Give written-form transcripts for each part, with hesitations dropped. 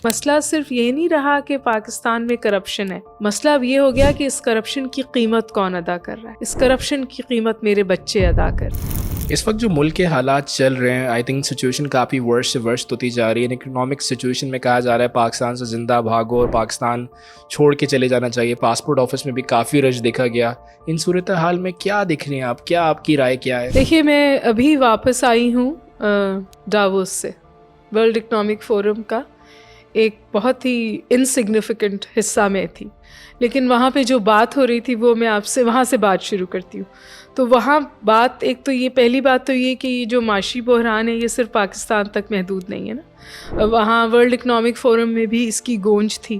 مسئلہ صرف یہ نہیں رہا کہ پاکستان میں کرپشن ہے، مسئلہ اب یہ ہو گیا کہ اس کرپشن کی قیمت کون ادا کر رہا ہے۔ اس کرپشن کی قیمت میرے بچے ادا کر رہے ہیں۔ اس وقت جو ملک کے حالات چل رہے ہیں، آئی تھنک سچویشن کافی ورس سے ورس ہوتی جا رہی ہے۔ اکنامک سچویشن میں کہا جا رہا ہے پاکستان سے زندہ بھاگو اور پاکستان چھوڑ کے چلے جانا چاہیے۔ پاسپورٹ آفس میں بھی کافی رش دیکھا گیا۔ ان صورتحال میں کیا دیکھ رہی ہیں آپ؟ کیا آپ کی رائے کیا ہے؟ دیکھیے، میں ابھی واپس آئی ہوں ڈاووس سے، ورلڈ اکنامک فورم کا ایک بہت ہی انسگنیفیکنٹ حصہ میں تھی، لیکن وہاں پہ جو بات ہو رہی تھی وہ میں آپ سے وہاں سے بات شروع کرتی ہوں۔ تو وہاں بات ایک تو یہ پہلی بات تو یہ کہ یہ جو معاشی بحران ہے یہ صرف پاکستان تک محدود نہیں ہے نا، وہاں ورلڈ اکنامک فورم میں بھی اس کی گونج تھی،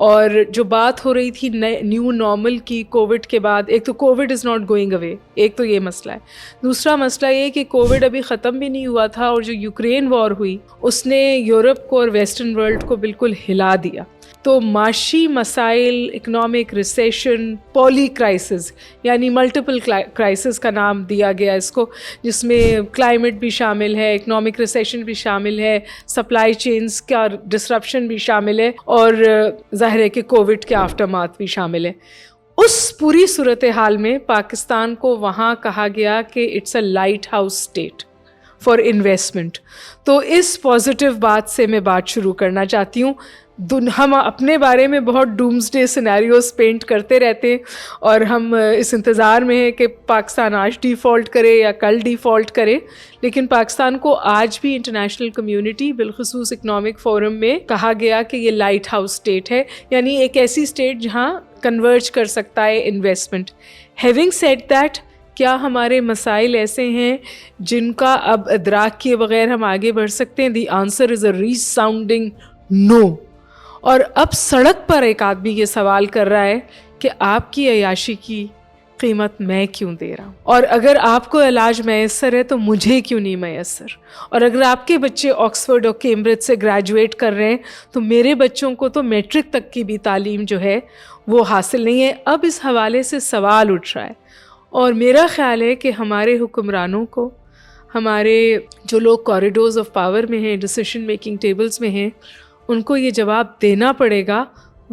اور جو بات ہو رہی تھی نیو نارمل کی کووڈ کے بعد، ایک تو Covid is not going away, ایک تو یہ مسئلہ ہے۔ دوسرا مسئلہ یہ کہ کووڈ ابھی ختم بھی نہیں ہوا تھا، اور جو یوکرین وار ہوئی اس نے یورپ کو اور ویسٹرن ورلڈ کو بالکل ہلا دیا۔ تو معاشی مسائل، اکنامک ریسیشن، پولی کرائسس، یعنی ملٹیپل کرائسس کا نام دیا گیا اس کو، جس میں کلائمیٹ بھی شامل ہے، اکنامک ریسیشن بھی شامل ہے، سپلائی چینز کا ڈسرپشن بھی شامل ہے، اور ظاہر ہے کہ کووڈ کے آفٹر ماتھ بھی شامل ہے۔ اس پوری صورتحال میں پاکستان کو وہاں کہا گیا کہ it's a lighthouse state for investment. تو اس پازیٹیو بات سے میں بات شروع کرنا چاہتی ہوں۔ ہم اپنے بارے میں بہت ڈومز ڈے سینیریوز پینٹ کرتے رہتے ہیں، اور ہم اس انتظار میں ہیں کہ پاکستان آج ڈیفالٹ کرے یا کل ڈیفالٹ کرے، لیکن پاکستان کو آج بھی انٹرنیشنل کمیونٹی بالخصوص اکنامک فورم میں کہا گیا کہ یہ لائٹ ہاؤس اسٹیٹ ہے، یعنی ایک ایسی اسٹیٹ جہاں کنورج کر سکتا ہے انویسٹمنٹ۔ ہیونگ سیڈ دیٹ، کیا ہمارے مسائل ایسے ہیں جن کا اب ادراک کیے بغیر ہم آگے بڑھ سکتے ہیں؟ دی آنسر از اے ریساؤنڈنگ نو۔ اور اب سڑک پر ایک آدمی یہ سوال کر رہا ہے کہ آپ کی عیاشی کی قیمت میں کیوں دے رہا ہوں، اور اگر آپ کو علاج میسر ہے تو مجھے کیوں نہیں میسر، اور اگر آپ کے بچے آکسفورڈ اور کیمبرج سے گریجویٹ کر رہے ہیں تو میرے بچوں کو تو میٹرک تک کی بھی تعلیم جو ہے وہ حاصل نہیں ہے۔ اب اس حوالے سے سوال اٹھ رہا ہے، اور میرا خیال ہے کہ ہمارے حکمرانوں کو، ہمارے جو لوگ کوریڈورز آف پاور میں ہیں، ڈیسیشن میکنگ ٹیبلز میں ہیں، ان کو یہ جواب دینا پڑے گا،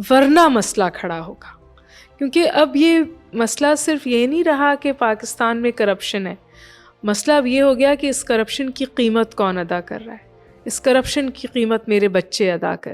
ورنہ مسئلہ کھڑا ہوگا۔ کیونکہ اب یہ مسئلہ صرف یہ نہیں رہا کہ پاکستان میں کرپشن ہے، مسئلہ اب یہ ہو گیا کہ اس کرپشن کی قیمت کون ادا کر رہا ہے۔ اس کرپشن کی قیمت میرے بچے ادا کر